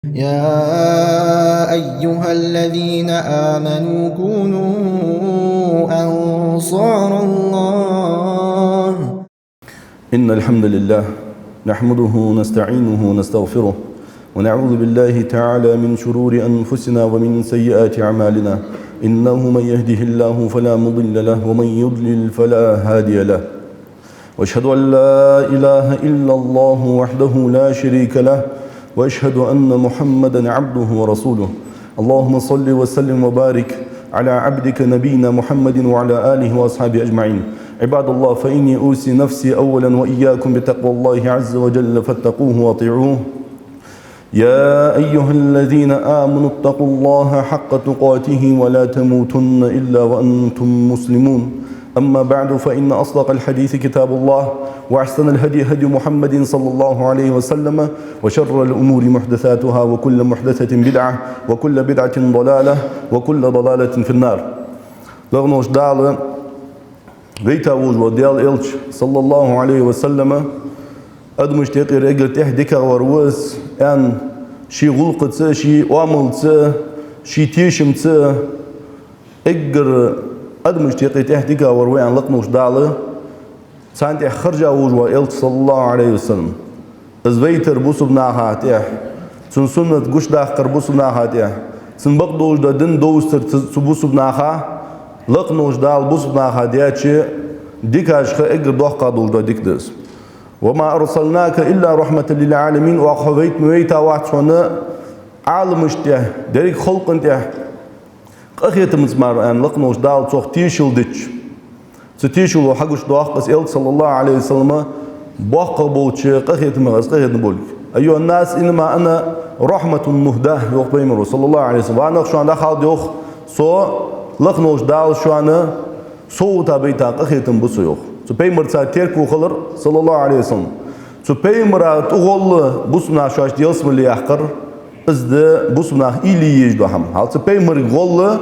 يا أيها الذين آمنوا كونوا أنصار الله. إن الحمد لله نحمده ونستعينه ونستغفره ونعوذ بالله تعالى من شرور أنفسنا ومن سيئات أعمالنا، إنه من يهده الله فلا مضل له ومن يضلل فلا هادي له، وأشهد أن لا إله إلا الله وحده لا شريك له، وأشهد أن محمدا عبده ورسوله. اللهم صل وسلم وبارك على عبدك نبينا محمد وعلى آله وأصحابه أجمعين. عباد الله، فإني أوصي نفسي أولا وإياكم بتقوى الله عز وجل فاتقوه واطيعوه. يا أيها الذين آمنوا اتقوا الله حق تقاته ولا تموتن إلا وأنتم مسلمون. أما بعد، فإن أصدق الحديث كتاب الله، وأحسن الهدي هدي محمد صلى الله عليه وسلم، وشر الأمور محدثاتها، وكل محدثة بدعة، وكل بدعة ضلالة، وكل ضلالة في النار. لغنوش دالة ويتاوج وديال إلش صلى الله عليه وسلم أدمش تقير إقل تحدك وروس أن شي غلقت شي واملت شي تيشمت إقر أدمش تقير تحدك وروي أن لقنوش دالة سانت خرجا وجوا إلش صلى الله عليه وسلم أزويتر بوسو بناها تيح سن سنة قش داخر بوسو بناها تيح سن بقدوش دا دن دوستر سبوسو بناها لقنوش دال بوسو بناها دياتشي ديكاش خا إقر دوخ دوش دا ديك دس. وما أرسلناك إلا رحمة للعالمين. وأخويت مويتا واتسونا عالمش تيح داريك خلق انتيح أخيت مزمار أن لقنوش دال توخ تيشل ديتش ستيشل وحقوش دوخ بس إلت صلى الله عليه وسلم بوخ بوتشي أخيت مغس أخيت نبولك أيها الناس إنما أنا رحمة مهداه يوخ بيمرو صلى الله عليه وسلم. وأنا شوانا خالد يوخ سو لقنوش دال شوانا صوتا بيتا أخيت مبسو يوخ سبيمر تيركو خلر صلى الله عليه وسلم. سبيمر تغول بوسنا شاش ديالسم اللي يحقر ازد بوسنا إلي يجدو هم. هل سبيمر غول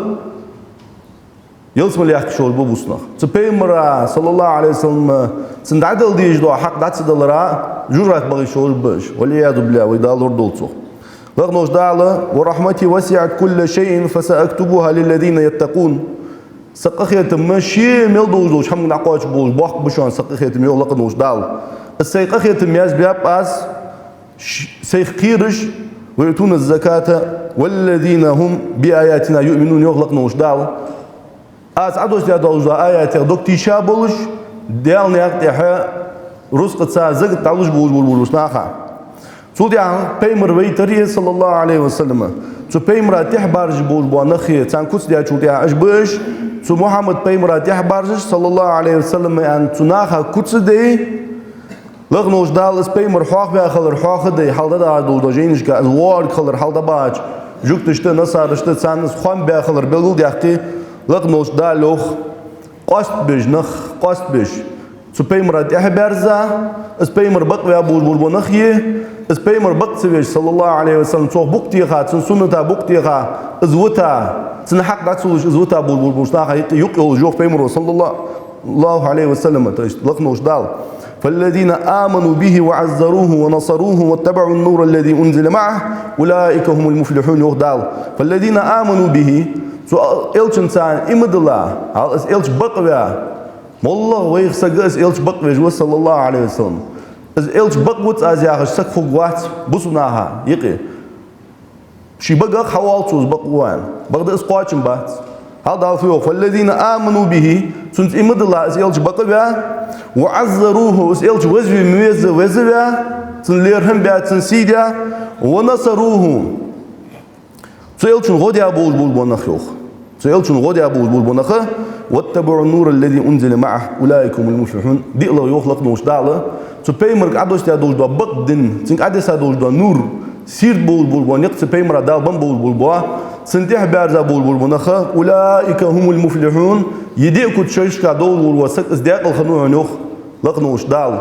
يالسم اللي يحقر شول بوسنا. سبيمر صلى الله عليه وسلم سندعدل دي يجدو حق دات سدلرا جرات بغي شول بش والعياذ بالله ويدالور دولتو. لغنوش دالة ورحمتي وسعت كل شيء فسأكتبها للذين يتقون. سقخيت ماشي ميلدوز هم نقاش بوز باق بشون سقخيت ميول لقنوش دال السيقخيت مياز بياباس سيخ قيرش ويؤتون الزكاة والذين هم بآياتنا يؤمنون يغلقنوش دال از عدوش دال آيات دوكتي شابولش ديال نيقتها رزق سا زقت تعلوش بوز ناخا سودي عن بيمر ويتريه صلى الله عليه وسلم سو بيمر تحبارج بوز بوانخي تان كوس ديال شوديها أشبش سو محمد بيمر تحبارج صلى الله عليه وسلم أن تناخا كوس دي لغنوش دال اس بيمر حاق بيا خلر حاق دي حال دا دو جينش كا الوارد خلر حال دا باج جوكتشت نصارشت سانس خوان بيا خلر بلو ديختي لغنوش دال لوخ قاست بيج نخ قاست بيج سو بيمر تحبارزا اس بيمر بق بيا بوز بونخيه اس بيمر بقتسويش صلى الله عليه وسلم صوح بقتيخا تن سنتا بقتيخا ازوتا تن حق داتسولش ازوتا بوشناخا يقيل جوخ بيمرو صلى الله عليه وسلم لقنوش دال. فالذين آمنوا به وعزروه ونصروه واتبعوا النور الذي أنزل معه أولئك هم المفلحون يوخ دال. فالذين آمنوا به سو إلش إنسان إمد الله هل اس إلش بقويا والله ويخسق اس إلش بقويا صلى الله عليه وسلم از إلش بقوت أزياخش سكفو قوات بسناها يقي شي بقى حوالتوز بقوان بقى اسقواتشن بات هل دال فيوخ. فالذين آمنوا به سنت إمد الله اس إلش بقويا وعزروه اس إلش وزوي مويز وزويا سن ليرهم بيات سن سيديا ونصروه سو إلش غوديا بول بونخ يوخ سو إلش غوديا بول بونخ واتبعوا النور الذي أنزل معه أولئك هم المفلحون. دي الله يخلق نوش دالة سو بيمر قعدوش تيا دوش دوا بقدن سنك عدسا دوش دوا نور سير بول نيق سو بيمر دال بن بول سنتيح بارزا بول بونخ أولئك هم المفلحون. يديكو تشيشكا دول وسك ازدياق الخنوع نوخ لقنوش دال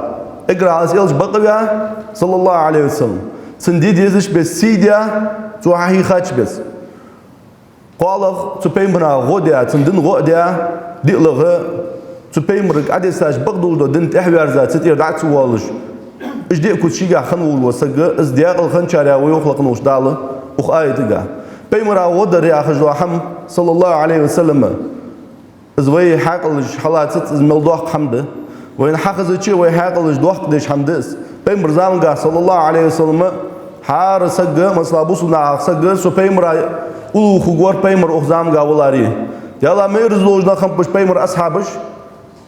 اقرأ على سيلش بقيا صلى الله عليه وسلم سنديد يزش بس سيديا تو حي خاتش بس قال سو بيمر غوديا سندن غوديا دي لغه سو بيمر قعدساش بقدو دنت احبارزا ستير دعت سوالش إجدي كوتشيجا خنول وسجى إزدياق الخنشارة ويخلق نوش دالة وخايتجا بيمرا ودر يا أخي جوحم صلى الله عليه وسلم إزوي حاقلش حلاتت إزملدوق حمده وين حقزتشي وين حاقلش دوق ديش حمدس بيمر زامجا صلى الله عليه وسلم حار سجى مصلابوسنا سجى سو بيمرا أولو خجور بيمر أخزامجا ولاري يلا ميرزلوجنا خمبش بيمر أصحابش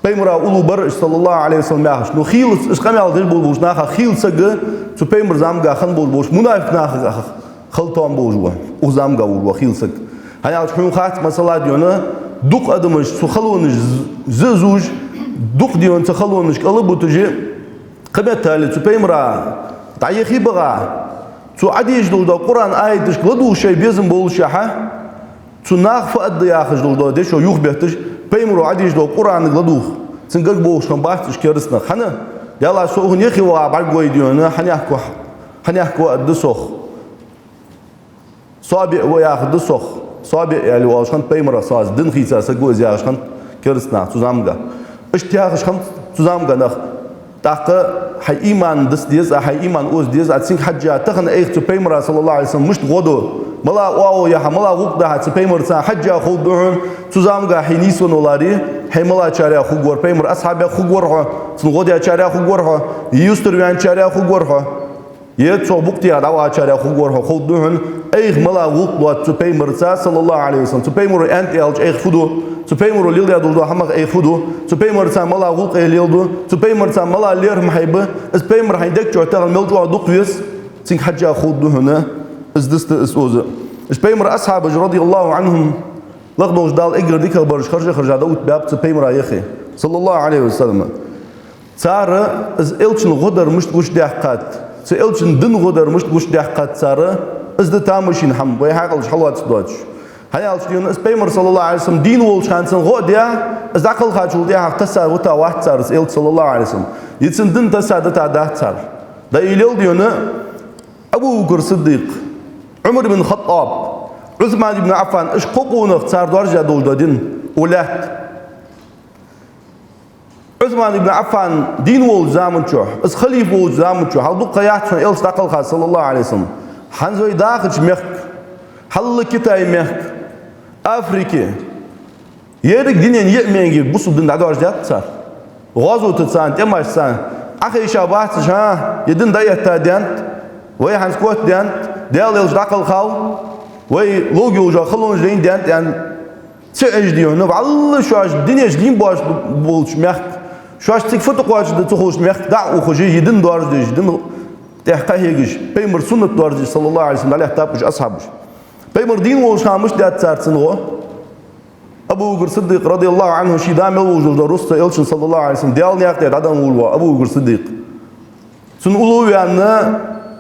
بيمرا أولو برش صلى الله عليه وسلم ياخش نو خيل إسقامي دير بولبوش ناخا خيل سجى سو بيمر زامجا خن بولبوش منافق ناخا خلطان بوجوا أخزامجا ولوا خيل سج هيا تحون خات مثلا ديونا دوق أدمش سو خلونش زوج دوق ديون تخلونش قلبو تجي قبل تالي سو بيمرا تعيخي بغا سو عديش دولدا قرآن آيتش قلدو شيء بيزن بولش ياها سو ناخ فأد ياخش دولدا ديشو يوخ بيهتش بيمرو عديش دول قرآن قلدوخ سنقل بولش كان باهتش كيرسنا خنا يلا سو هن يخي وعبالقوي ديونا حنيحكو أدسوخ صابع وياخد دسوخ صابع يعني والشان بيمرا صاز دن خيسا سجوز ياخش خن كيرسنا تزامجا اشتياخش خن تزامجا نخ تاقة حي إيمان دس ديز حي إيمان أوز ديز أتسين حجة تخن إيش تبيمرا صلى الله عليه وسلم مش غدو ملا واو يا ملا وقت ده تبيمر سان حجة خودهن تزامجا حي نيسون ولاري حي ملا شارع خجور بيمر أصحاب خجورها تنغدي شارع خجورها يستر بيان شارع خجورها يتسو بقتي على واشارة خجورها خودهن إيه ملا وقت تبيمر صلى الله عليه وسلم تبيمر أنت ألج إيه فدو تبيمر ليل يا دولدا حمق إيه فدو تبيمر سان ملا وقت إيه ليلدو تبيمر سان ملا لير محبة تبيمر هيدك جوتر الملجوا دقيس تين حاجة خودهن إزدست إسوزة تبيمر أصحاب رضي الله عنهم لقدوش دال إجر ديك البرش خرج داود باب تبيمر يخي صلى الله عليه وسلم صار إز إلشن غدر مش تقولش دقات سألتن دن غدر مش تقولش دقات صار إز دتامشين هم ويحقلش حلوات دوتش هيالش ديون إز بيمر صلى الله عليه وسلم دين والش كان سن غديا إز عقل خاطر ديا حق تسا وتا واحد صار سألت صلى الله عليه وسلم يتسن دن تسا دتا ده صار ده يليل ديون أبو بكر الصديق عمر بن الخطاب عثمان بن عفان إيش قوقون صار درجة دول دين ولات عثمان بن عفان دين وول زامن شو إز خليفة وول زامن شو هل دق يحتفل إلس تقل خاص صلى الله عليه وسلم حنزوي داخل مخ حل كتاي مخ أفريقيا يرك دينين يأمينجي بوسو دين دعوة رجعت صار غازو تتسان تماش سان أخي شابات ها يدين داية تادينت وي حنسكوت دينت ديال إلس دقل خاو وي لوجي وجا خلون جين دينت يعني تعيش ديون نبعل شواش الدنيا جدين باش بولش مخ شواش تكفتو قواش دتخوش مخ دع وخجي يدين دارج ديش دين تحقيقش بيمر سنة دارج صلى الله عليه وسلم عليه تابش أصحابش بيمر دين وش خامش دات سارتن هو أبو بكر الصديق رضي الله عنه شي دام الوجود رست إلشن صلى الله عليه وسلم ديال نياقتي عدم ولوا أبو بكر الصديق سنقولوا يعني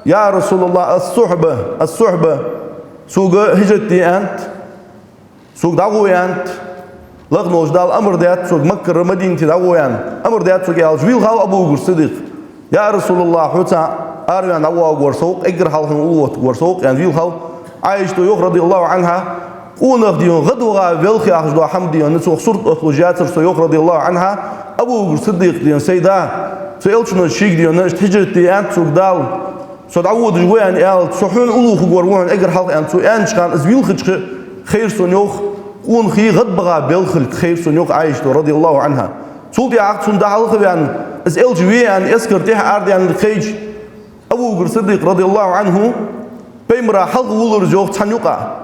يا رسول الله الصحبة سوق هجرتي أنت سوق دعوة أنت لغنوش دال أمر ديات سوق مكة مدينة دعوة أنت أمر ديات سوق يالج ويل خاو أبو بكر الصديق يا رسول الله حتى أروان دعوة ورسوق إجر حالهم أولوت ورسوق يعني ويل خاو عائشة يوخ رضي الله عنها ونخديون غدوة فيلخي أخذوا حمديون نسوق صورت أخو جاتر سيوخ رضي الله عنها أبو بكر الصديق ديون سيدا سيلشنا الشيك ديون نشت هجرتي أنت سوق دال سو دعوة جوان آل سحون أولوخ ورون إجر حال أنت سو أنت كان أزويل خير سنيوخ ون خي غد بغا بيلخل خير سنيوخ عائشة رضي الله عنها سولتي عقد سن دعالخ بأن إز إلجوان إسكر تيح أرض عن الخيج أبو بكر الصديق رضي الله عنه بيمرا حلق ولرجوخ تنيوقا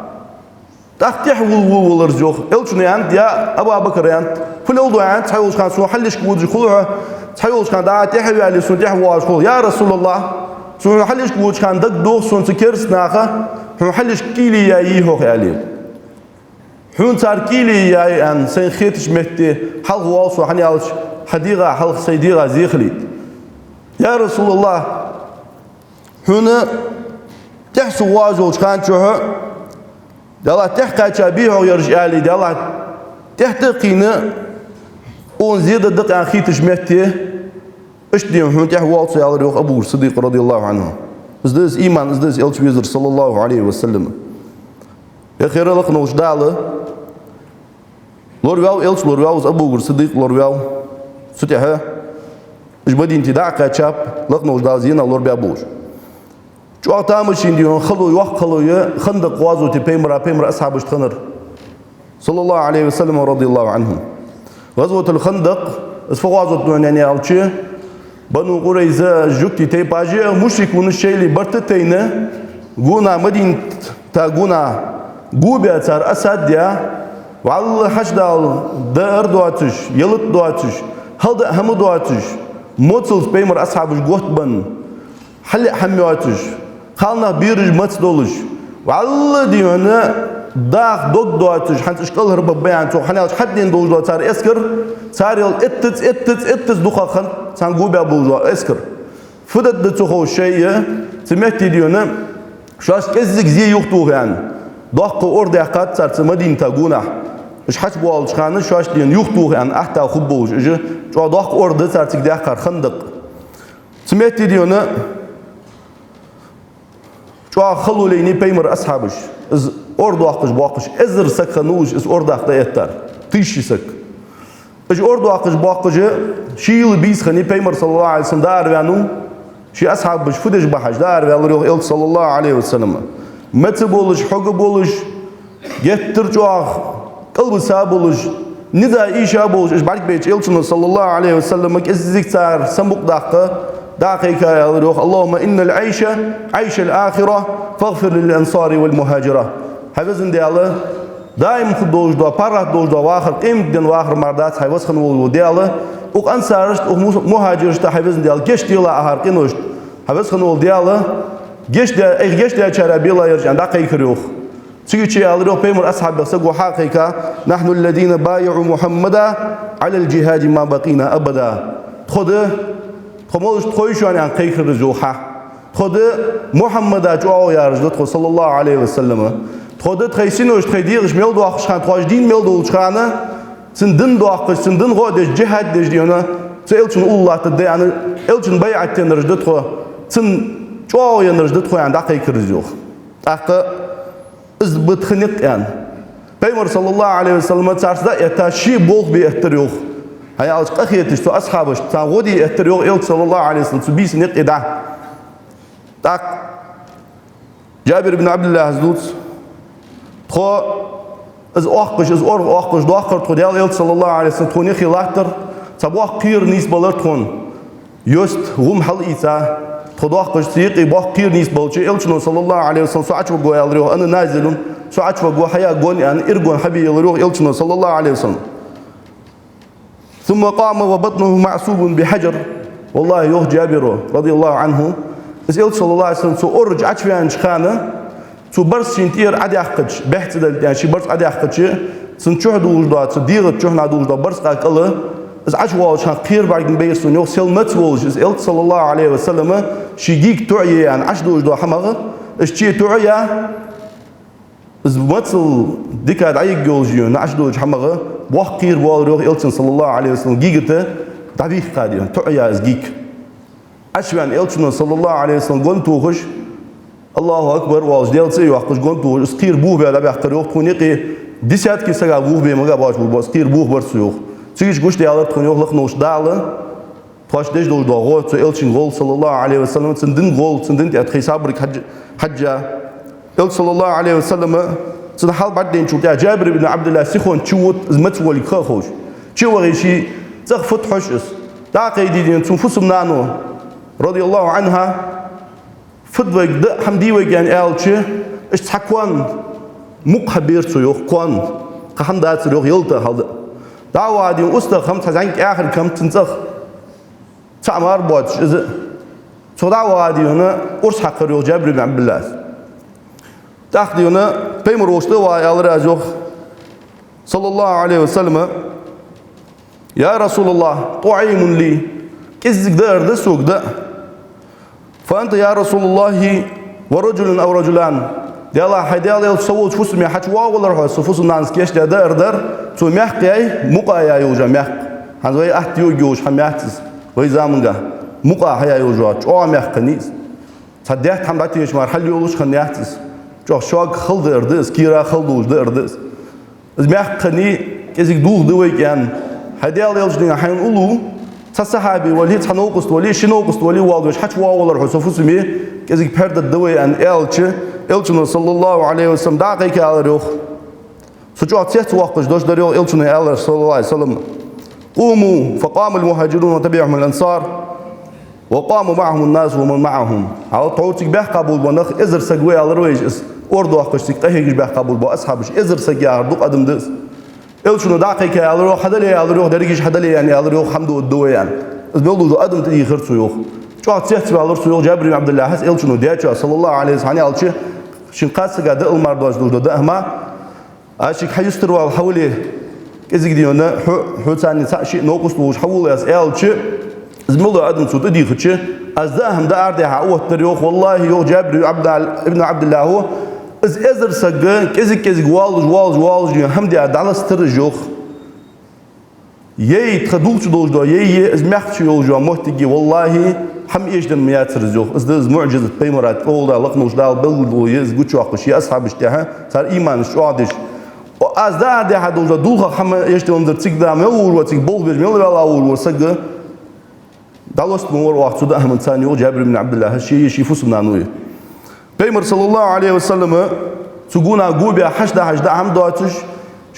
تحتيح ولرجوخ إلجني أنت يا أبو بكر أنت كل أوضو أنت تحيوش كان سو حلش كودج خلوها تحيوش كان دعا تحوي على سن تحوي واش خل يا رسول الله سن حلش كودج كان دق دوخ سن سكرس ناخه سن حلش كيلي يا يهوخ عليه حون صار كيلي يا أن سين خيتش مهتي حلق واصو حني على حديقة حلق سيديقة زيخلي يا رسول الله هنا تحسوا واجوج كان شوها دلا تحكي شبيه ويرجع لي دلا تحتقينا ونزيد الدق عن خيتش مهتي ايش ديهم هون تحوا واصو يا أبو بكر الصديق رضي الله عنه ازدز إيمان ازدز إلتويزر صلى الله عليه وسلم يا خير لقنا وش دالة لوريال إلش لوريال أبو بكر الصديق لوريال ستها مدينة دعكة شاب لقنا وجدا زين الله بيابوش شو أعتامش إنديون خلوا يوق خلوا خندق وازو تبيمرا أصحاب اشتخنر صلى الله عليه وسلم ورضي الله عنهم غزوة الخندق اسفوازو يعني أوتشي بنو قريزة جوكتي تيباجي مشركون الشيء اللي برتتينا قونا مدينة تا قونا قوبيا تار أسد يا والله حشدال دار دواتش يلت دواتش هل هم دواتش موتسلز بيمر أصحابش قوت بن حل حميواتش خالنا بيرج متس دولش والله ديونا داخ دوك دواتش حنت اشكال هرب بيان تو حناش حدين دوجو تار اسكر تار يل اتتس دوخا خن سان قوبيا بوجو اسكر فدت دتوخو شيء سمعتي ديونا شاش كزك زي يختو يعني دوخ اورد يقات تار مدينة تاغونا مش حاج بوال شخانه شاش دين يختو يعني احتا خبوش اجي جو دوخ اورد تار تك داخر خندق سمعتي ديونا شو خلوا ليني بيمر أصحابش إز أردو أقش باقش إزر سكنوش إز أردو أقدا يتر تيشي سك إج أردو أقش باقش شيل بيس خني بيمر صلى الله عليه وسلم دار وانو شي أصحابش فدش بحش دار وانو إلك صلى الله عليه وسلم مت بولش حق بولش يتر جواخ قلب سابولش ندا إيشا بولش إج بعد بيج إلك صلى الله عليه وسلم إزيك تار سمبق داقة داقيك يا روح اللهم إن العيش عيش الآخرة فاغفر للأنصار والمهاجرة حفظن دياله دائم خدوش دوا بارات دوش دوا واخر قيمت دين واخر مردات حفظ خنول دياله وق أنصارش ومهاجرش تا حفظن ديال جيش دياله أهار قينوش حفظ خنول دياله جيش ديال شرابيلا يرجع داقيك روح تيجي يا روح بيمر أصحاب بسقوا حقيقة نحن الذين بايعوا محمدا على الجهاد ما بقينا أبدا خذ خمولش تخوي شو يعني قيخ الرجوحة خد محمد أجوا يا رجل صلى الله عليه وسلم خد تخيسينوش تخيديرش ميل دواخش خان تواج دين ميل دولش خانه سندن دواخش سندن غودش جهاد دش ديونا سألتن الله تدي أنا ألتن بيعت نرجد خو سن جوا يا نرجد خو عند قيخ الرجوح أخ إزبط خنق يعني بيمر صلى الله عليه وسلم تعرف ده يتاشي بوخ بيحتريوخ هاي على قخيتش تو أصحابش تاودي التريوغ إلك صلى الله عليه وسلم تبيس نق إدع تاك جابر بن عبد الله زوت خو از أخقش از أخقش داخل توديال إلك صلى الله عليه وسلم توني خلاطر تبوه قير نيس بالر تون يست غم حل إيسا تداخش سيقي بوه قير نيس بالشي إلك صلى الله عليه وسلم ساعة وجوا يالريو أنا نازلون ساعة وجوا حياة جون يعني إرجون حبي يالريو إلك صلى الله عليه وسلم ثم قام وبطنه معصوب بحجر والله يوه جابر رضي الله عنه اسأل صلى الله عليه وسلم سو أرج عشفيان شخانة سو برس شنتير عدي أخدش بحث يعني شي برس عدي أخدش سنشوه دوجدا سديرة تشوهنا دوجدا برس قاك الله از عشوال شان قير بعد بيسون يوه سيل متولش اسأل صلى الله عليه وسلم شي جيك تعيي يعني عش دوجدا حمغ اشتي تعيي از متل ديكاد عيق جولجيون نعش دوج حمغ وحقير والروح إلتن صلى الله عليه وسلم جيجته دبيخ قاديون تعيا از جيك أشوان إلتن صلى الله عليه وسلم قنتوخش الله أكبر والج ديلتي وحقش قنتوخش اسقير بوه بيا دبيخ قريوخ تونيقي ديسات كي سجا بوه بيا مجا باش بوه اسقير بوه برسيوخ تيجي قش ديالر تونيوخ لخنوش دالة تواش ديج دوج داغو تو إلتن غول صلى الله عليه وسلم تندن غول تندن تأتخي صابرك حجة إلت صلى الله عليه وسلم سنحال بعدين شو جابر بن عبد الله سخون شوت متولي خاخوش شو غيشي تخفت حشس داقي ديدين تنفسهم نانو رضي الله عنها فدوك د حمدي وجان آلشة إيش تحكوان مقهبير سيوخ كوان قهندات سيوخ يلتا هذا دعوة دين أستخدم تزعنك آخر كم تنسخ تعمر باتش إذا شو دعوة دين هنا أرس حقر جابر بن عبد الله تأخذونه بيمر وشته ويالر أجوخ صلى الله عليه وسلم يا رسول الله طعيم لي كزك ده سوق ده فأنت يا رسول الله ورجل أو رجلان ديالا حيديالا يتصوت فوس ميحت ولا رح فوس الناس كيش ده أردر تو ميحقي مقايا يوجا ميحق هذا أحد يوجوش حميحتز ويزامنجا مقايا يوجا أو ميحقنيس صدقت حمدتي إيش مرحلة يولوش خنيحتز جو شاق خلد أردس كيرا خلدوش ده أردس إذا ميحقني كزك دوغ دوي كان حيديالا يلجني حين أولو تصحابي ولي تنوقست ولي شنوقست ولي والدوش حتى واولر حسوفسمي كذي برد الدوي أن إلشنا صلى الله عليه وسلم دقيقة على روح سجوا تيت وقش دوش دريو إلشنا الله صلى الله عليه وسلم قوموا فقام المهاجرون وتبعهم الأنصار وقاموا معهم الناس ومن معهم على طورتك به قبول ونخ إزر سجوا على رويج أردو أخش تكتهيج به قبول بأصحابش إزر سجوا دوق أدم دس إلشنا دقيقة على روح حدلي على روح دريجش حدلي يعني على روح حمدو الدوي يعني بيقولوا أدم تيجي خرط سيوخ شو تيت على سيوخ جابر بن عبد الله حس إلشنا دياتش صلى الله عليه وسلم على شيء شن قاس قاعد المرداش دوش ده أهما أشيك حيستروا حولي إذا كديونا حوتاني شيء ناقص دوش حولي أسأل شيء زميله أدم سود أدي خدشة أزدهم ده أرده حقوه تريوخ والله يو جابر ابن عبد الله هو إزر سجى كذا والج هم ده دالة سترجوخ يي تخدوش دوش ده يي إزمحش يوجو محتاجي والله هم إيش دم ياترزوخ إز معجزة بيمرات أولدا لقنوش دال بلدو يز قتشوا قشي أصحاب اشتها صار إيمان شو عادش وأز ده أرده حدوش ده دوخ هم إيش دم در تيك ده مول وتيك بول بيج مول ولا أول وسجى دالوست مور وقت سود أحمد ثاني وجابر بن عبد الله هالشيء شيء فسمنا نوي بيمر صلى الله عليه وسلم سجونا جوبيا حشدا هم دواتش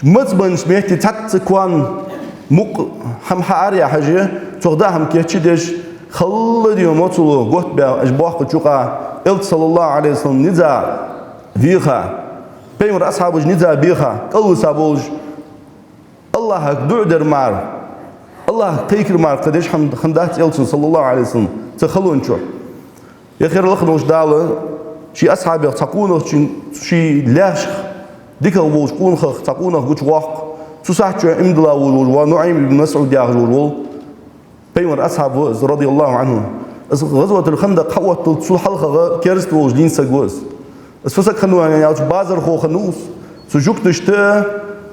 مزبن سمعت تتكوان مق هم حاريا حاجة تقدر هم كيتشدش خلد يوم أطلو قط بيا أجباح كتشوقا إلت صلى الله عليه وسلم نزا بيخا بيمر أصحابه نزا بيخا قل سابوج الله دعدر مار الله تيكر مار قديش خندات إلت صلى الله عليه وسلم تخلون شو يا خير لخنا وش دالة شي أصحابي تقونه شي لاش ديك الوش كون خ تقونه قش واق سوسات شو إمدلا ونعيم بن مسعود ياخذ بيمر أصحابه رضي الله عنهم غزوة الخندق حوت تصل حلقة كرست وجدين سجوز فسك خنوا يعني على بازر خو خنوس سجوك تشتا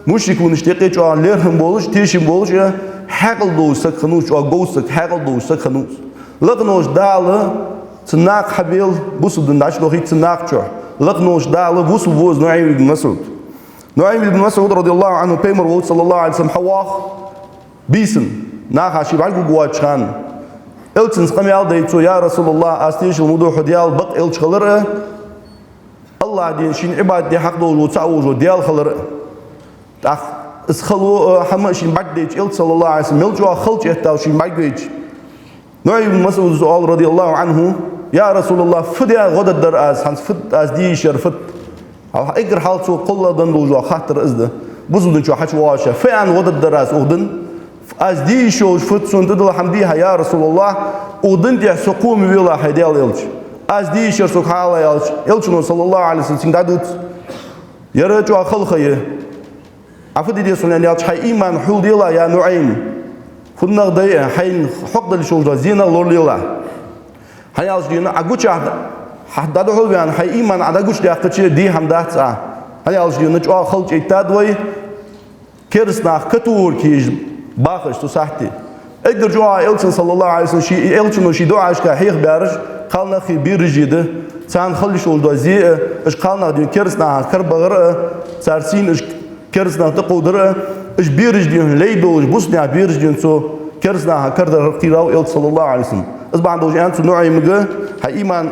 مش يكون اشتقي جو ليرهم بولش تيشم بولش حقل دو سك خنوس أو جوسك حقل دو سك خنوس لقنوش دالة تناق حبيل بوسو دنداش لو هي تناق شو لقنوش دالة بوسو بوز نعيم بن مسعود رضي الله عنه بيمر وود صلى الله عليه وسلم حواخ بيسن ناخا شي بعد قوات شان إلتنس قميال ديتو يا رسول الله أستيش الموضوع ديال بق إلش خلره الله دين شين عباد دي حق دول وتعوج ديال خلره تاخ اسخلو حما شين بعد ديت إلت صلى الله عليه وسلم ملجوا خلج يهتاو شين بعد ديت نعيم بن مسعود سؤال رضي الله عنه يا رسول الله فديا غدا الدرأس هنس فد أز دي شرفت اقر حالتو قل دندوجوا خاطر ازده بزودن شو حش واشا فعن غدا الدرأس أخدن از دي شو فت سنتد الحمديها يا رسول الله ودن دي سقوم ويلا حيدال يلش از دي شر سوك حالا يلش صلى الله عليه وسلم دادوت يرجع خلقيه عفدي دي سنن يلش حي ايمان حول ديلا يا نعيم فدنا دي حين حق دل شو زينه لور ديلا حي يلش دينا اغوچا حدد حول بيان حي ايمان ادغوش دي اقچي دي حمدات حي يلش دينا جو خلق ايتادوي كيرسنا كتور كيج باخش تصحتي اقدر جوا إلتن صلى الله عليه وسلم شيء إلتن وشي دعاء كا حيخ بارج قالنا خي بيرجيده سان خلي شو الدوزي اش قالنا دين كرسنا كربغر سارسين اش كرسنا تقودر اش بيرج دين ليدو اش بوسنا بيرج دين سو كرسنا كردر قيراو إلت صلى الله عليه وسلم اصبح عنده جانت نوعي مجا هاي ايمان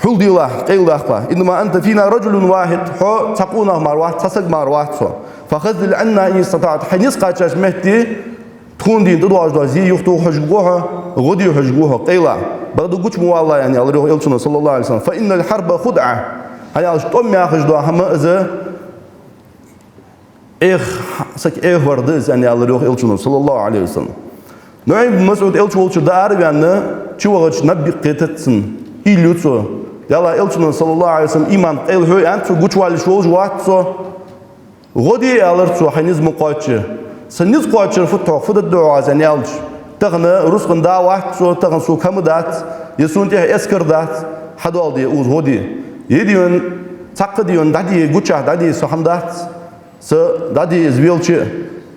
حول ديلا قيل داخله انما انت فينا رجل واحد حو تقونا مع واحد تصق مع واحد سو فخذل عنا إن استطعت حنيس قاتش مهتي تكون دين تدو أجدا زي يختو حجقوها غدي حجقوها قيلا بغدو قوش موالله يعني الله روح إلتنا صلى الله عليه وسلم فإن الحرب خدعة هيا أشتم يا خجدوا هما إذا سك وردز يعني الله روح إلتنا صلى الله عليه وسلم نعيم بن مسعود إلتو ولش دار يعني شو وغش نبي قيتتسن إليوتو يلا إلتنا صلى الله عليه وسلم إيمان قيل هو أنتو قوش والشوج واتسو غدي ألرتو حنيز مقاتش سنيز قاتش فتح فد الدعاء زنيالش تغنى رزقن دا واحد سو تغن سو كم دات يسون تيه اسكر دات حدوال دي اوز غدي يديون تقديون دادي غوتشا دادي سو دات س دادي زويلش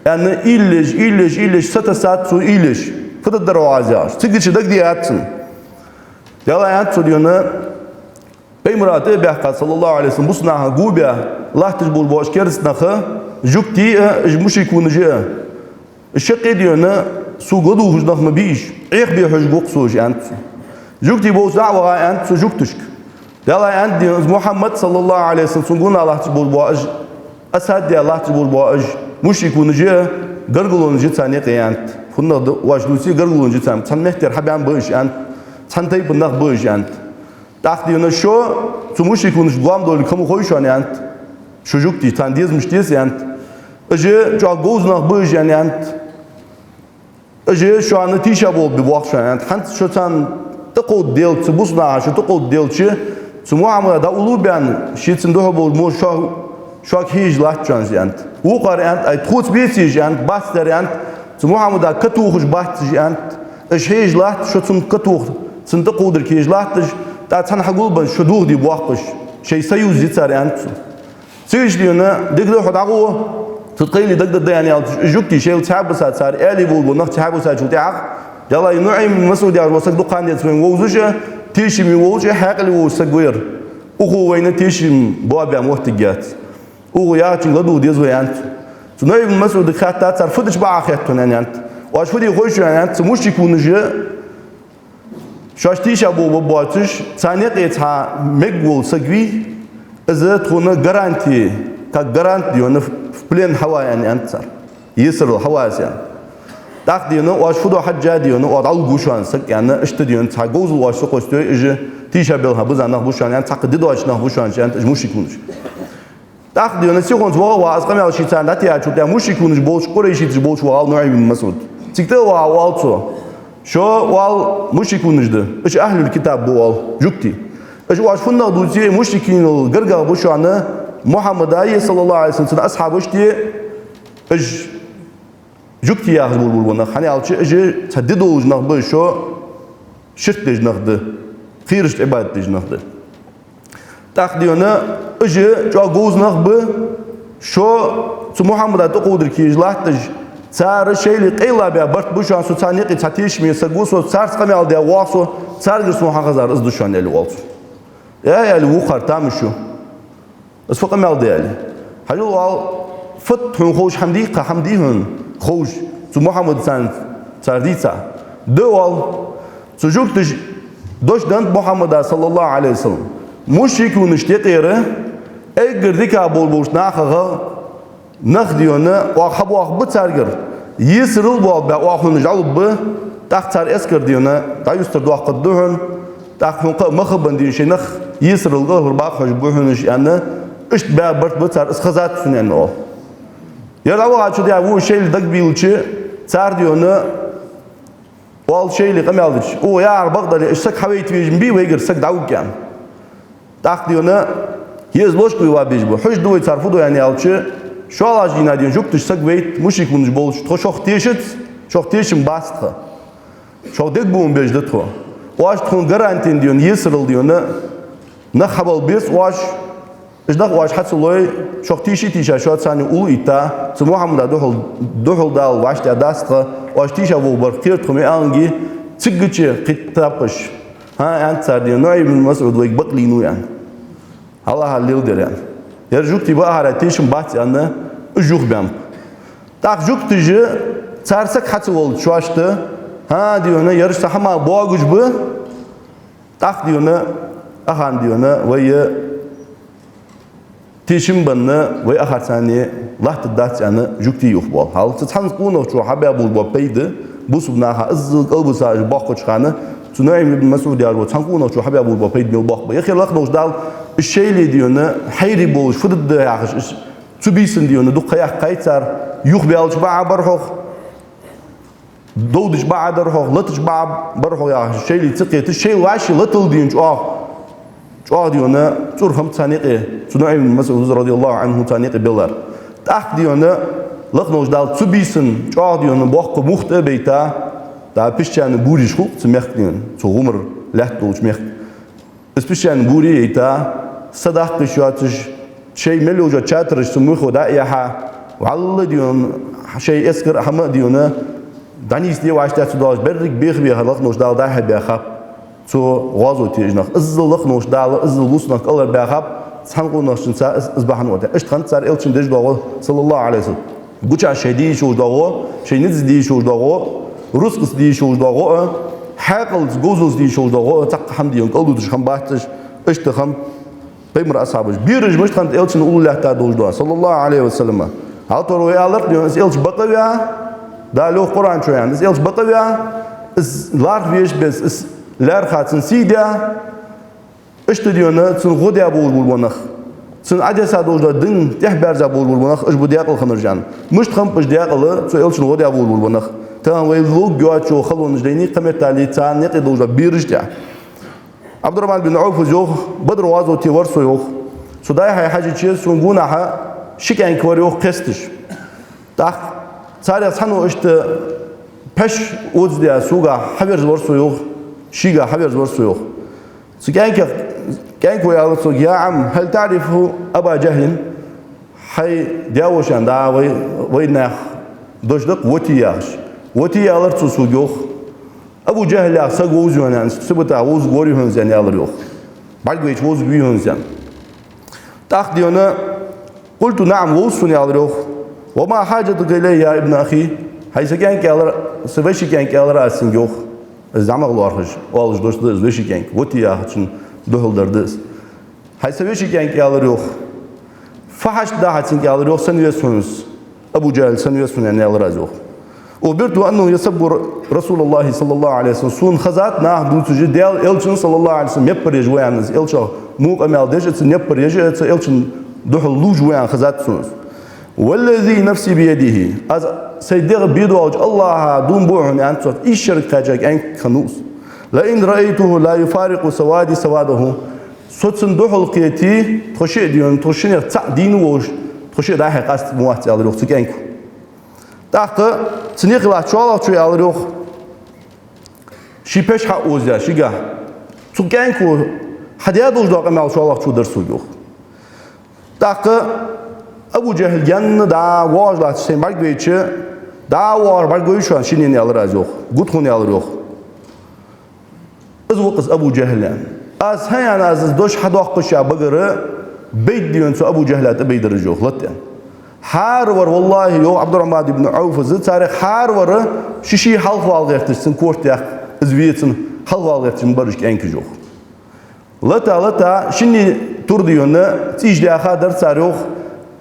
يعني إيلش ست ساعات سو إيلش فد الدعاء زياش تيجي دقدي أتسن يلا أنتو ديونا بيمرات بيحكى صلى الله عليه وسلم بصنعها جوبيا الله تجبل باش كرس نخا جوكتي مش يكون جاء الشقي ديونا su godu hujnaq mı biş. Bir hujguq suj ant. Jukti bu da'wa ant su juktuşk. Dala ant diyoruz Muhammed sallallahu aleyhi ve sellem sungun Allah tibul boğaj. Asad di Allah tibul boğaj. Muşrikunucu gargulunucu tane qiyant. Funna da wajlusi gargulunucu tam. Tanmehter haban boğaj ant. Tantay bundaq boğaj ant. Daq diyoruz şu su muşrikunucu guam dolu kamu koyuşan ant. Şu jukti tan dizmiş diz ant. Öje çok goznaq boğaj ant. Öje şu an tişa bol bir vaqt şu an. Hant şu tan تقود ديل تبصنا شو تقود ديل شيء سموعنا دا أولوبيان شيء تندوه بول مو شو كهيج لات جانز أنت وقار أنت أي تخوت بيسيج أنت باستر أنت سموعنا دا كتوخش باستج أنت إيش هيج لات شو تم كتوخ تندقودر كهيج لاتج دا تنحقول بن شو دوغ دي بواقش شيء سيوز يتسار أنت سيج لينا دقدر حداقوه تتقيلي دقدر يعني جوكتي شيء تعبسات صار آلي بول بنخ تعبسات شو تعق Dala nu'im mas'ud ya wasak duqan diye tmen wuzusha tishim wuzusha haqli wusagwir ugu wayna tishim boabya muhtigat ugu ya tin ladu diye zoyant nu'im mas'ud khatta tarfudش ba akhatun yani wash fudi khosh yani mushikunuja shashtisha bo boatish tsaniq etha megwul sagwi azat khuna garanti ka garanti yon plan hawa yani antsar yisr hawa yani Daq diyorsun, waş fudo hacca diyorsun, o dal guşan sık yani işte diyorsun, ta gozul waş sık koştuyor, izi tişa belha biz anah guşan yani takdi de waş nah guşan yani muşik kunuş. Daq diyorsun, sikons var var kamel şitan da tiya çut ya muşik kunuş bolş kore şit bolş var nu'im masud. Tikte var alto. Şu wal muşik kunuşdu. İş ahlul kitab bu wal jukti. İş waş funda duzi muşikin garga bu şanı Muhammed sallallahu aleyhi ve sellem ashabı işte iş Jukti ya bul buna hani alçı ece tadid olujnaq bu şu şirk dejnaqdı. Xiriş ibadet dejnaqdı. Taqdiyona ece çok goznaq bu şu Muhammed'a toqudur ki ijlahtı çarı şeyli qeyla be bart bu şu an su taniqi tatişmi saguso çars qamal de waso çargırs muhafazar iz düşan eli olsun. Ya eli vuqar tam şu. Isfa qamal de eli. Hayul wal fathun xoş hamdiqa hamdihun خوش zu Muhammed san sarditsa doğal çocuk doşdan Muhammed sallallahu aleyhi ve sellem müşrikun iştiqire eğer kabul boş nahaga nakdiyona ve habu bu sargır yisrul bol be ahun jalb taqtar esker diyona dayustur doqadduhun taqhun mahban diye şey nak yisrul gılır baq hoş bu hunuş yani iş be bart bu sar iskazat sunen o Ya da var çünkü ya bu şeyli dakbilçi çar diyonu wal şeyli qamaldıç. O ya Bagdad işsak havayt vejim bi ve girsak davgan. Taq diyonu yez loş bu va bej bu. Hoş duy tarfudu yani alçı. Şu alajina diyon juk tışsak veyt muşik bunj bolş. Çok teşit, çok teşim bastı. Çok dek bu bejde to. Waş tun garantin diyon yesril diyonu. Na habal bis waş İşte waş hatsuloy çok tişa şu atsani ulu ita su Muhammed'a dohul dal waş da dastı waş tişa bu bar kirt kumi angi çıgıcı kitapış ha antsar diyor nu'im mas'ud ve baklinu yani Allah halil der yani yarjuk ba ara tişim bat yani ujuk bam tak juk tiji çarsak hatsol şu açtı ha diyor ne yarış sahama boğa güç bu tak diyor ne ahan diyor ne ve Tişim banna ve ahatsani lahtı datçanı jukti yok bol. Haltı tanz kuno şu haber bul bu peydi. Bu subna ha ızzı qalbu saj baqo çıkanı. Sunaym ibn Mas'ud ya bu tanz kuno şu haber bul bu peydi mil baqo. Ya xilaq noş dal şeyli diyonu hayri bol fıdı da yaxış. Tubisin diyonu duqaya qaytar yuq bi alç ba barhoq. Dodiş ba darhoq latış ba barhoq yaxış. Şeyli tıqeti şey vaşı latıl diyunç ah Çoğu diyona çurham taniqi. Sunaym ibn Mas'ud radıyallahu anhu taniqi billar. Taq diyona laqnoş dal tubisin. Çoğu diyona boqqa muhta beyta. Da pişçani buri şuq tmeq diyon. Çoğumur laht dolç meq. Pişçani buri eyta sadaq şu atış şey meloja çatırış sumuxo da yaha. Vallahi diyon şey esker hama diyona danis diye vaşta sudaş berrik bexbi laqnoş dal da habiha. So wazo tijnach izzulıq noş dalı izzulusnak alır baxab sanqonaşınsa izbahan oda iştxantsar elçin dejdağı sallallahu aleyhi ve sellem buça şeydi şu dağı şeyniz di şu dağı رزقس دي شوج دغوا حقل جوزوس دي شوج دغوا تق حمدي قلدو دش خم باتش اشتخم بيمر أصحابش بيرج مش خمت إلش نقول له تعدوج صلى الله عليه وسلم هاتورو يالر ديونس إلش بقيا دا لو قرآن شو يعني إلش بقيا إس لار فيش بس إس لار خاتن سيدا اشتديونا تن غدي أبوه بالبنخ تن عدي سادوج دين تحبر زبول بالبنخ إيش بدياق الخمرجان مش تخم إيش دياق الله تن إلش غدي أبوه بالبنخ تان ويلوج جوات شو خلون جديني قمة تالي تان نقي دوج بيرج ده عبد الرحمن بن عوف زوج بدر وازو تيورسو يوخ سوداي هاي حاجة شيء سونغونها شكاين كوريوخ قستش تاخ صار يصحنو اشت بش اوز ديا سوغا حبير زورسو يوخ شيغا حبير زورسو يوخ سكاين كاين كويا يا عم هل تعرف ابا جهل حي داوشان دا وينخ دوجدق وتي alırtı su yok. Abu Cehl ya saguz yönen sıbıta uz gori hönzen alır yok. Balgı hiç uz büyü hönzen. Tak diyona قلت نعم وصني alır yok. وما حاجتك إليه يا ابن أخي حيث كان كالر سبشي كان كالر أسين yok. الزعمة غلارج والج دوست سبشي كان وتي يا için دهلدردس. حيث سبشي كان كالر yok. فحش ده için كالر yok sen üyesiniz. Abu Cehl sen üyesiniz alır az yok. وبرت أنه يسب رسول الله صلى الله عليه وسلم سون خزات ناه دوتجي ديال إلشن صلى الله عليه وسلم يبر يجوانز إلشة موق أمال ديج إتس يبر يجي إتس إلشن دخل لوج ويان خزات سونس والذي نفسي بيده از سيدغ بيدو أوج الله دون بوعن أنت إيشرك تاجك أنك خنوس لئن رأيته لا يفارق سوادي سواده سوتسن دخل قيتي تخشي ديون تخشي دين ووج تخشي راح قاست موات على الوقت كأنك تاخت سنيقلا شوالك شوي على الوقت شي بيش حق وزيا شيجا سو كأنكو حديا دوج داق أمال شوالك شو درسو يوخ تاخت أبو جهل جن دا واج لا تشين بالك بيتش دا وار بالك بيشان شيني على الرازوخ قط خوني على الروخ أزوقس أبو جهل أز هاي أنا أز دوش حداق قشة بقرة بيت ديون سو أبو جهل أبي درجوخ لطيا حارور والله يو عبد الرحمن بن عوف زد تاريخ حارور شيشي حلف والغيرتسن كورتيا زبيتسن حلف والغيرتسن برج كأنك جوخ لطا شني ترديون تيجي أخادر تاريخ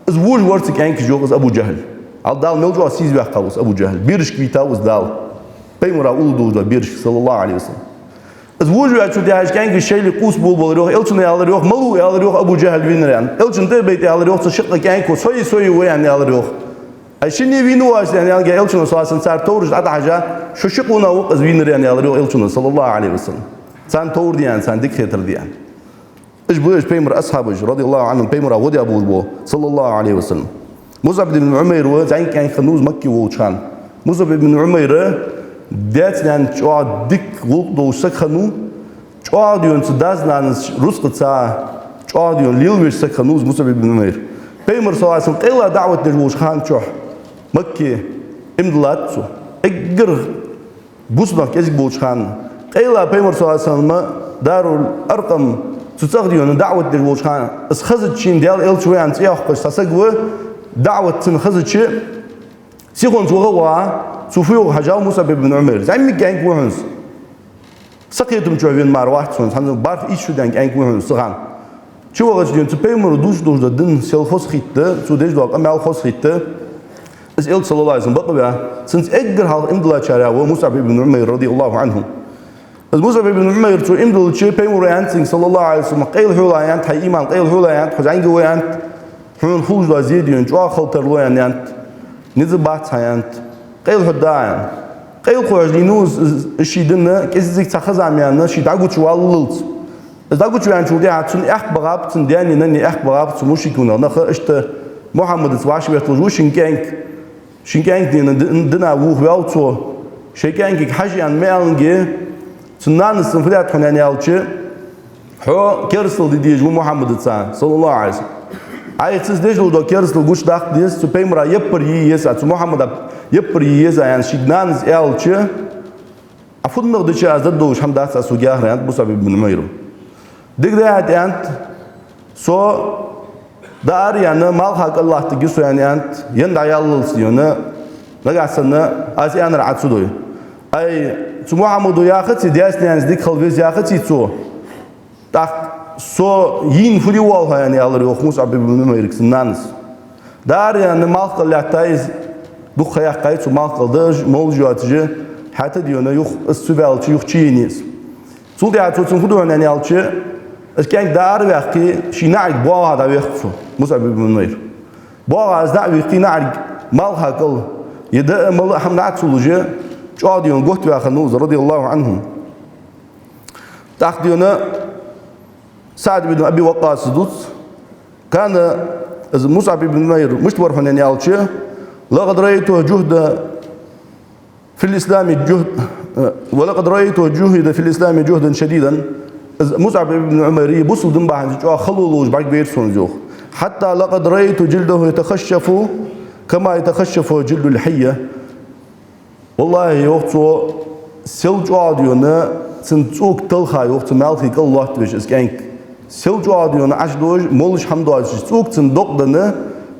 زوج ورثك أنك جوز أبو جهل على دال ملجوا سيز بيحقوس أبو جهل بيرش كويتاوس دال بيمرا أولدوز بيرش صلى الله عليه وسلم زوج وعشو دهاش كأنك الشيء اللي قوس بول روح إلشن يالر روح ملو يالر روح أبو جهل وينران إلشن تبيت يالر روح تشق كأنك سوي وين يالر روح أشيني وينو واش يعني إلشن صاصن صار تورج عد حاجة شو شقونا وقز وينران يالر روح إلشن صلى الله عليه وسلم سان تور ديان سان ديكتاتور ديان إيش بيمر أصحابه رضي الله عنهم بيمر ودي أبو البو صلى الله عليه وسلم مصعب بن عمير وزين كان خنوز مكي ووشان مصعب بن عمير دات لان شو ديك وقت وسك خنو شو ديون تداز لان رزق تسا شو ديون ليل ويش سك خنوز مصعب بن عمير بيمر صلى الله عليه وسلم قيل دعوة دجوش خان شو مكي امدلاتسو اجر بوسنا كيزك بوش خان قيل بيمر صلى الله عليه وسلم دار الأرقم تستخدمون دعوة دجوش خان اس خزت شين ديال إلشوي عن تياخ قش تسقوا دعوة تن خزت شيء سيخون توغوا سوفيو حجاو مصعب بن عمير زي ما كان كوهنس سقيتم شوفين مار واحد سون هن بارف إيش دان كان كوهنس سخان شو وقت ديون تبيمر دوش دن سيل خص خيته سو ديج دوق أمال خص خيته اس إل صلى الله عليه وسلم بقى سنت أجر حال إمدلا شارع ومصعب بن عمير رضي الله عنه مصعب بن عمير تو إمدل شيء بيمر يانتين صلى الله عليه وسلم قيل حولا يانت هاي إيمان قيل حولا يانت حزين جوا يانت حون خوج لازيديون جوا خلطر لو يانت نزبات يانت قيل حدايان قيل خوج لينوز الشيدنا كيزيك تخز عميانا شي دعوت شو الللت دعوت شو يعني شو دي عتون بغاب تن دياني نني بغاب تمشيكونا نخ اشت محمد تواش بيطلجو شنكانك دنا ووخ ويالتو شيكانك حاجة عن مالنجي سنان السنفلات حناني ألشة هو كرسل ديج محمد صلى الله عليه وسلم أي تزديج لو كرسل قش داخل ديس تبيمرا يبر ييس أتو محمد يبر ييس يعني شيدنان ألشة أفضل نقدش أزد دوش حمدات أسوجاه رأنت مصعب بن عمير ديك ده أنت سو دار يعني مال حق الله تجسو يعني أنت يندع يالله سيونا نقع سنة أسي أنا رعت سدوي أي تو محمد ياخذ دياس ناس ديك خلفيز ياخذ تيتو تاخ سو ين فلي والها يعني الله يخمس عبد الملك سنانس دار يعني ما قال لا تايز دو خيا قايت وما قال دج موجاتجي حتى ديونا يخ السبالتي يخ تشينيس سودي عتو تنفدو يعني الشي اش كان دار ويحكي شي نعرق بوا هذا ويخفو مصعب بن نمير بوا از دا ويحكي نعرق مالها قال يدا مال حمدات سولجي جاديون قلت يا خنوز رضي الله عنهم تاخديونا سعد بن ابي وقاص دوت كان مصعب بن نمير مش تورفن يعني الشي لقد رايته جهد في الاسلام جهد ولقد رايته جهد في الاسلام جهدا شديدا مصعب بن عمر يبص دم بعد جو خلولوش بعد بيرسون جو حتى لقد رايت جلده يتخشف كما يتخشف جلد الحيه والله يوقتو سيل جاديونا سنتوك تلخا يوقتو مالكي الله تبش اسكانك سيل جاديونا عشدوش مولش حمدوش توك تندقدنا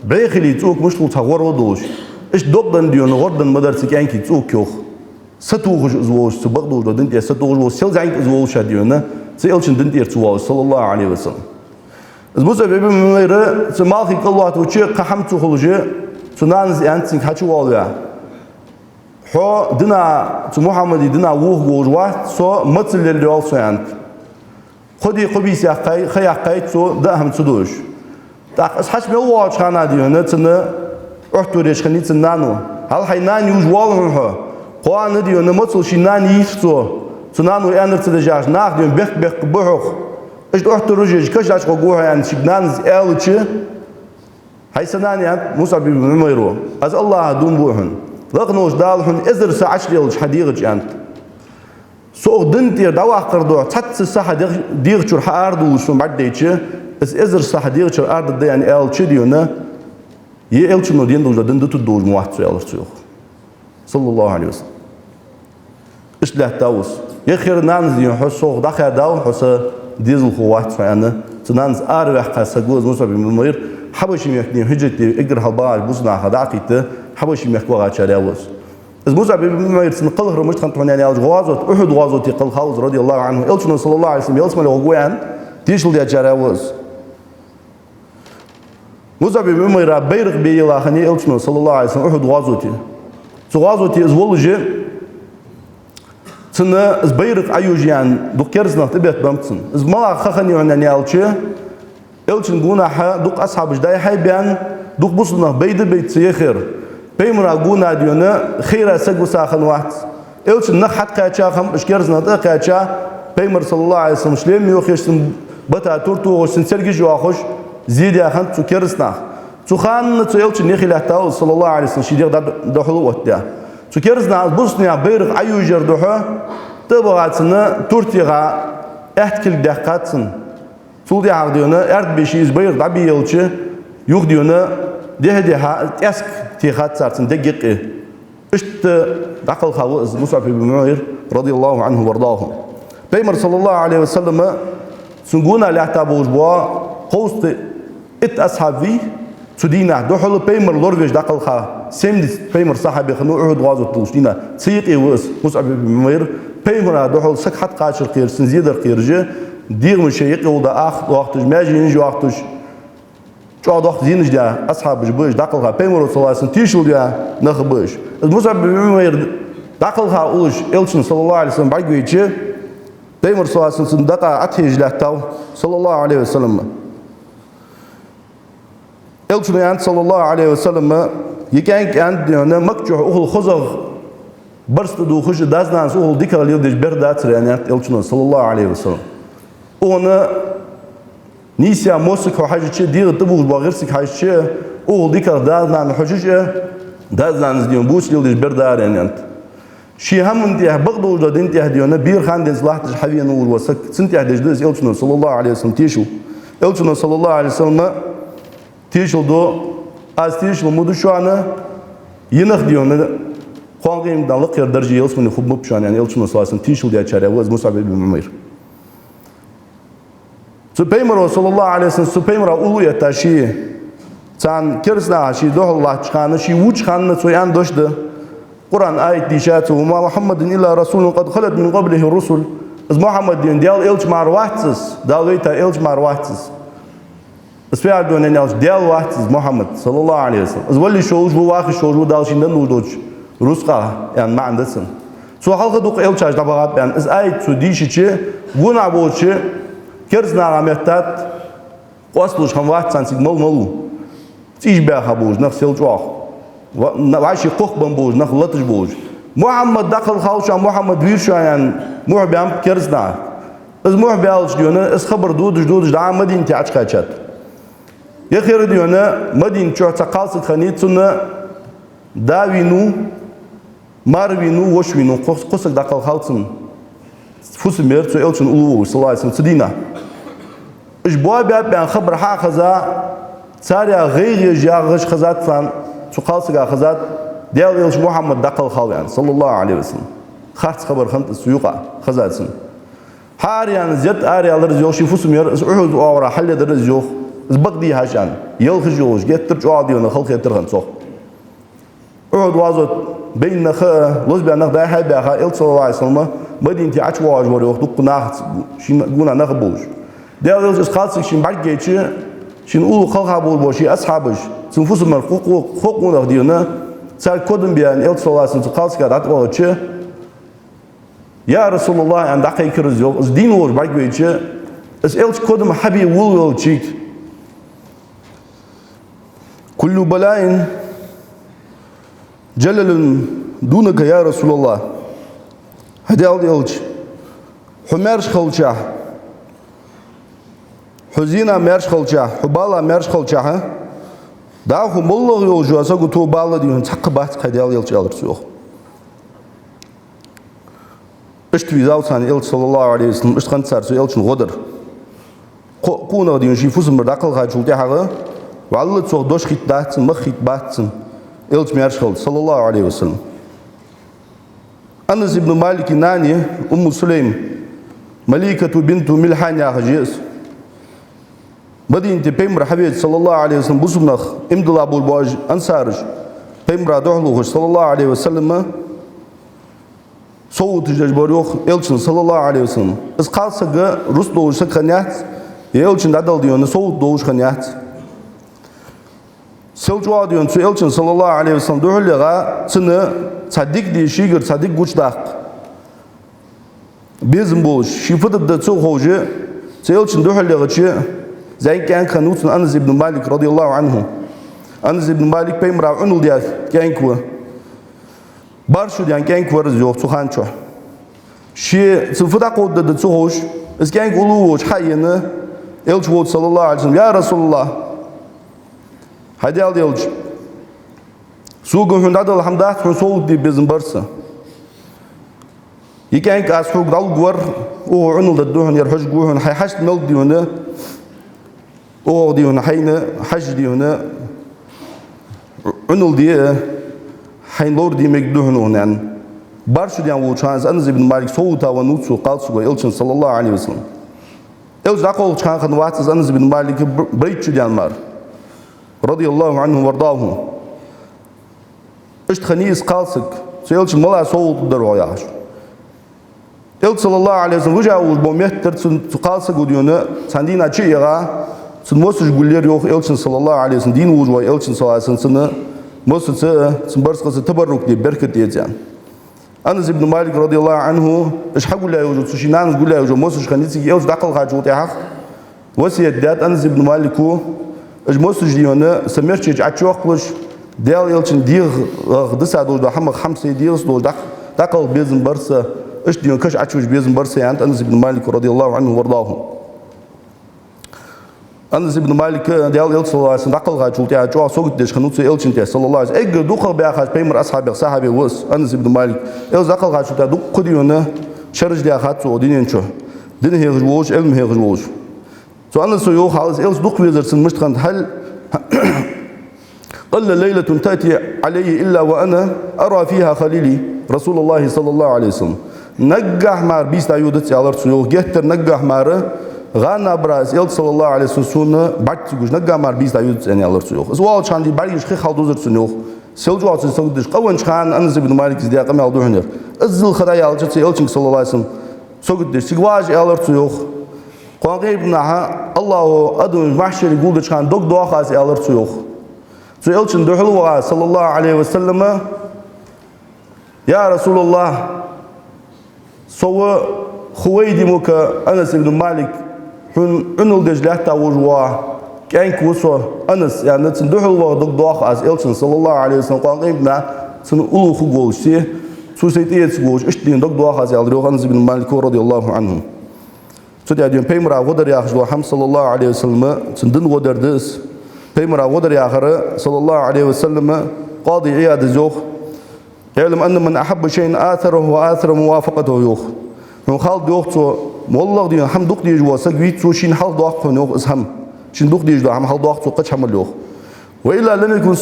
بيخلي توك مشتو تغوردوش ايش دقدن ديون غردن مدرسك انكي توك يوخ ستوغش زوج سبقدوش دنتي ستوغش سيل زعيك زوج ديونا سيلشن دنتي تسوا صلى الله عليه وسلم المصعب بن عمر سمالكي الله توشي قحمتو خلجي تنانز انتين كاتشو واليا حو دنا محمد دنا ووه جوجوا سو متل اللي also انت خدي قبيس يا خي قايت سو دهم تدوش تاق اسحش مو واش خانا ديونه تنه احتوريش خنيت نانو هل حينان يوجوال هو قوان ديونه متل شينان يفتو تنانو انرت دجاج ناخ ديون بخ بوخ اش احتوريش كاش قوه يعني شينانز التشي هاي سناني مصعب بن عمر از الله دون بوهن لقنوش دالهن ازر ساعش ليلش حديقج انت سوق دنتير دوا قردو تاتس صح ديغچور هاردو سو مديچه اس ازر صح ديغچور ارد يعني الچ ديونه ي الچ نو دين دو دند تو دوج موات الچو صلى الله عليه وسلم اش لا تاوس يخير نانز دي حسوق دخل داو حس ديزل خوات فانا تنانز ارواح قاسغوز مصعب بن عمر حبشي ميكني هجتي اقر هالبار بوزنا هداقيته حبشي ميكوا غاتشالاوس از مصعب بن عمر سنقله رمشت خنطون يعني غازوت احد غازوت يقل خاوز رضي الله عنه الشنو صلى الله عليه وسلم يلسم له غوان تيشل دي جاراوس مصعب بن عمر بيرق بيلا خني الشنو صلى الله عليه وسلم احد غازوتي غازوتي از ولجي سنه از بيرق ايوجيان دوكيرزنا تبيت بامتسن از ما خخني يعني الشي الشن غوناها دوك اصحاب جداي حيبان دوك بوصلنا بيد بيت سيخير بيمرا غونا ديونا خيرا سغو ساخن وقت الشن نخت قاچا خم اشكرزنا قاچا بيمر صلى الله عليه وسلم شليم يوخيشن بتا تورتو وشن سرجي جواخوش زيد يا خن تكرسنا تخان الشن يخلاتاو صلى الله عليه وسلم شيدير دخلو وقتها تكرزنا بوسنيا بيرق ايوجر دوها تبغاتنا تورتيغا احتكل دقاتن سولدي عقديونا ارد بيشيز بير دبي يلچه يوخ ديونا دها اسك تيخات سارتن دقيقه اشت دقل خاوز مصعب بن عمر رضي الله عنه وارضاه بيمر صلى الله عليه وسلم سنغونا لا تابوج بوا قوست ات اصحابي تدينا دخل بيمر لورفيج دقل خا سمد بيمر صحابي خنو عهد غازو توشدينا سيقي وس مصعب بن عمر بيمر دخل سكحت قاشر قير سنزيدر قيرجه دير من شيء يقول اخ وقت ماجي نجي وقتش جو وقت زينج دا اصحاب جبوش دقلها بيمر صلى الله عليه وسلم تيشل دا نخبوش المصعب بن عمر دقلها اوش الشن صلى الله عليه وسلم بعد ويجي بيمر صلى الله عليه وسلم دقا اتيج لاتاو صلى الله عليه وسلم الشن صلى الله عليه وسلم يكان عندنا مكجوع اهل خزغ برست دو خش دازنان اهل ديكال يدج بردات يعني الشن صلى الله عليه وسلم ona nisya mosik hajçı diye tabu bağırsık hajçı o dikar daznan hajçı daznan diyor bu şekilde berdar yani şi hamın diye bagdo da din diye diyor bir khandin zlaht haviyen ul wasak sinti hadis elçun sallallahu aleyhi ve sellem tişu elçun sallallahu aleyhi ve sellem tişu do az tişu mudu şoana yinaq diyor qanqim dalık yer derece elçun hubub şoana yani elçun sallallahu aleyhi ve sellem tişu diye çare vaz Musab ibn Umayr Süpeymra sallallahu aleyhi ve sellem süpeymra uluya taşı. Sen kirsna şi dohullah çıkanı şi uç kanı soyan doşdu. Kur'an ayet dişatı وما محمد إلا رسول قد خلت من قبله الرسل. Az Muhammed diyor diğer elç marvahtsız. Dalveyta elç marvahtsız. Isfiyar diyor ne elç diğer vahtsız Muhammed sallallahu aleyhi ve sellem. Az vali şoğuş bu vakı şoğuş bu dalşinden uğduç. Ruska yani ma'andasın. So halka duk elç ajda bağat ben. Az ayet su dişiçi guna boçu kerzna rahmetat qasluş ham vahtsan sigmal malu. Tiş be habuj nak selcuaq. Vaşi qoqban boz nak latış boz. Muhammed dakıl halşa Muhammed virşayan muhbam kerzna. Az muhbal diyor ne az haber duduş da Medine açqaçat. Yaxir diyor ne Medine çoğta qalsı xanitsuna davinu marvinu voşvinu qosak dakıl halsın. Fusmer zu elçin ulu sallallahu aleyhi ve sellem sidina. İş bu abi ben haber haqaza sarya gayri jağış qazatsan su qalsıga qazat diğer elçi Muhammed dakıl xalyan sallallahu aleyhi ve sellem. Xats haber xant suyuqa qazatsın. Har yani zet ariyalar yok şi fusmer uhud awra hallederiz yok. Zbaqdi haşan yılxı yok getir çoğal diyor xalq getirgan soq. Uhud vazot بين خ لوز بأن نخ ده هاي بأخا إل صلى الله عليه وسلم بدين تي أشوا أجبر يوخدو قناع شين قنا نخبوش ده إل جس خالص شين بعد جيتشي شين أولو خلق هبول بوشي أصحابش سنفوس من خوق من أخدينا سال كودن بيان إل صلى الله عليه وسلم خالص كده أتوقعه يا رسول الله عند دقيقة كرزيو إز دين وش بعد جيتشي إز إل كودن حبي وول تشيك كل بلاء جلل دونك يا رسول الله هدي الج حمرش خلچه حزينة مرش خلچه حبالا مرش خلچه دا هم الله يوجو اسا تو بالا ديون تقبات هدي الج الرسول اشتوي زاوسان الج صلى الله عليه وسلم اشتخنصار سو الج غدر قونا ديون شي فوسم داخل خاجول تاغه والله تو دوش خيتاتن مخيتباتن إلج ميرشخل صلى الله عليه وسلم. أنس بن مالك ناني سليم مليكة بنت ملحان يا خجيس. مدينة بيمر حبيب صلى الله عليه وسلم بسمنخ إمدلا أبو البواج أنصارج بيمر دحلوه صلى الله عليه وسلم صوت جبروخ إلجن صلى الله عليه وسلم. إس قالسق رسلوه سكنيات إلجن دادل ديون صوت دوش خنيات. Selcuğa diyor su elçin sallallahu aleyhi ve sellem doğrulara sını sadik diye şiir sadik güçdak bizim boş şifada da çok hoca elçin doğrulara çi zayken kanutun Anas ibn Malik radıyallahu anhu Anas ibn Malik peymra unul diye genku barşu diye genku var yok suhanço şi sıfıda kodda da çok hoş es genku ulu hyyana elçi sallallahu aleyhi ve sellem ya Resulullah hadi al yolcu. Suğun hunda da alhamdulillah soğuk diye bizim barsa. Yıkan kas soğuk dal guvar o unul da duhun yer hoş guhun hay haş mel diyona o diyona hayna hac diyona unul diye hayn lor demek duhun onan. Barşı diyen o çans Anas ibn Malik soğuk ta ve nutsu qalsu elçin sallallahu aleyhi ve sellem. El zakol çankan vatsız Anas ibn Malik breytçu diyen var. Radiyallahu anhu vardahum. İşte xaniyiz qalsık. Söylçin mala soğudur o yaş. El sallallahu aleyhi ve sellem vıca uğuz bu mehter qalsık o diyonu sandin açı yağa sun mosuş güller yok elçin sallallahu aleyhi ve sellem din uğuz var elçin sallallahu aleyhi ve sellem mosusu sun barskası tabarruk diye bereket diyeceğim. Anas ibn Malik radiyallahu anhu işhagu la yucu sushinanız güller yucu mosuş xaniyiz ki elç daqıl xacı otayaq vasiyet dat Anas ibn Maliku إيش موسج ديونا سمرتش عتشوقلش ديال يلشن ديغ دسا دوج ده هم خمسة ديغس دوج دقل بيزن برسا إيش ديون كش عتشوش بيزن برسا يعني أنس بن مالك رضي الله عنه وارضاه أنس بن مالك ديال يلش صلى الله عليه وسلم دقل غاجول تيا جوا سوق ديش خنوت يلشن تيا صلى الله عليه وسلم إجر دخل بياخذ بيمر أصحابه صحابه وس أنس بن مالك يلش دقل غاجول تيا دق ديونا شرج ديا خاتو دينين شو دين هيغجوش علم هيغجوش So أنا سويو خالص إلس دق ويزرسن مشتغل هل قل ليلة تأتي علي إلا وأنا أرى فيها خليلي رسول الله صلى الله عليه وسلم نجح مار بيست أيودت على رسوله جهتر نجح مار غانا براس إلس صلى الله عليه وسلم بعد تقول نجح مار بيست أيودت يعني على رسوله سؤال شان دي بعديش خي خالد وزر سنوه سلجوع سلجدش قوان شخان أنس بن مالك زديا قام يالدو هنر أزل خدايا الجت يلشين صلى الله عليه وسلم سلجدش سجواج يالر تيوخ قان غيبناها الله أدون محشر يقول شخان دوك دوا خاص يالر تيوخ تو يلشين دحلوا صلى الله عليه وسلم يا رسول الله سوى خويدي موك أنس بن مالك هن عنل دجلات وجوا كان كوسو أنس يعني تندحلوا دوك دوا خاص يلشين صلى الله عليه وسلم قان غيبنا سن أولو خجولشي سوسيتي تسجوش إشتين دوك دوا خاص يالر أنس بن مالك رضي الله عنه سودي أديم بيمرا ودر يا خجوا حم صلى الله عليه وسلم سندن ودر دس بيمرا ودر يا خر صلى الله عليه وسلم قاضي عياد زوخ يعلم أن من أحب شيء آثره وآثر موافقته يوخ من خالد يوخ تو والله دين حم دوق دي جوا سجويت تو شين حال دوق يوخ اسهم شين دوق دي جوا حم حال دوق تو قش حمل يوخ وإلا لم يكن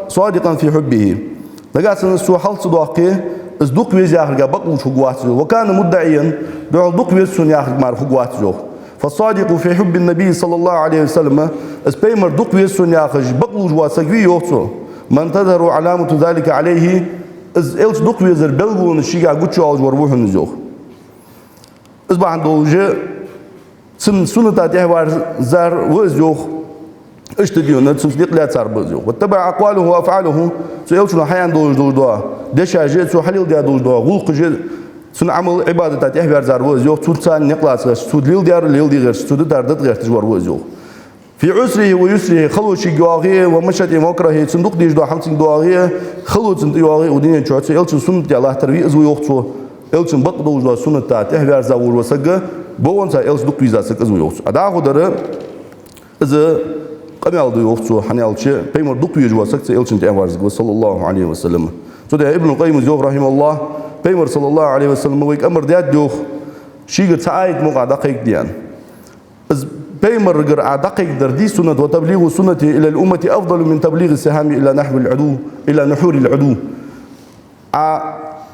صادقا في حبه لقى سنسو حال صداقه از دوق ويز ياخر بقول حقوات وكان مدعيا دعو دوق ويز سن ياخر مار حقوات فالصادق في حب النبي صلى الله عليه وسلم از بيمر دوق ويز سن ياخر بقول جوا سجوي يوخ من تظهر علامة ذلك عليه از إلش دوق ويز البلغون الشيء قد شو أوج وروح النزوخ از بعد دوجة سنة تاتيه زار وزوخ اشتديون تصديق لا تصار بزوخ واتبع أقواله وأفعاله سو شنو حيان دوج دوا دشا جيت سو حليل ديا دوج دوا غلق جيت سن عمل عبادة تاتيه بارزار وزوخ تونسان نقلاس سود ليل ديار ليل ديار سود داردت غير تجوار وزوخ في عسره ويسره خلو شي جواغي ومشت مكره صندوق ديج دوا حمسين دواغي خلو صندوق جواغي ودين شوت إلش سنة الله تروي أزوي وقته إلش بق دوج دوا سنة تاتيه بارزار وسجى بون سا إلش دوق ويزا سك أزوي وقته أداه دره إذا قام يالدو يوخسو حنيالشي بيمر دوق ويجوا سك إلش نتيه وارزق صلى الله عليه وسلم سوده ابن القيم زوج رحمه الله بيمر صلى الله عليه وسلم ويك أمر ديات دوخ شيء سعيد موقع دقيق ديان إز بيمر جر دقيق دردي سنة وتبليغ سنة إلى الأمة أفضل من تبليغ السهام إلى نحو العدو إلى نحور العدو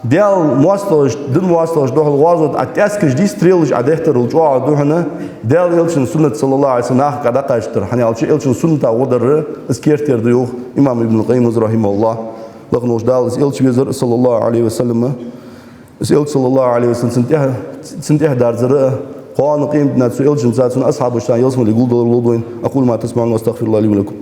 ديال مواصلش دين مواصلش دوح الغازود أتأسكش دي ستريلش عدهتر الجوع دوحنا ديال إلشن سنة صلى الله عليه وسلم ناخ كذا قاشتر حني على شيء إلشن سنة وضر إسكيرتر ديوخ إمام ابن القيم رحمه الله لغنوش دال إلش بيزر صلى الله عليه وسلم إلش صلى الله عليه وسلم سنتيه دار زر قان قيم بنات إلشن ساتون أصحاب الشان يلسم اللي يقول دول أقول ما تسمعون واستغفر الله لي ولكم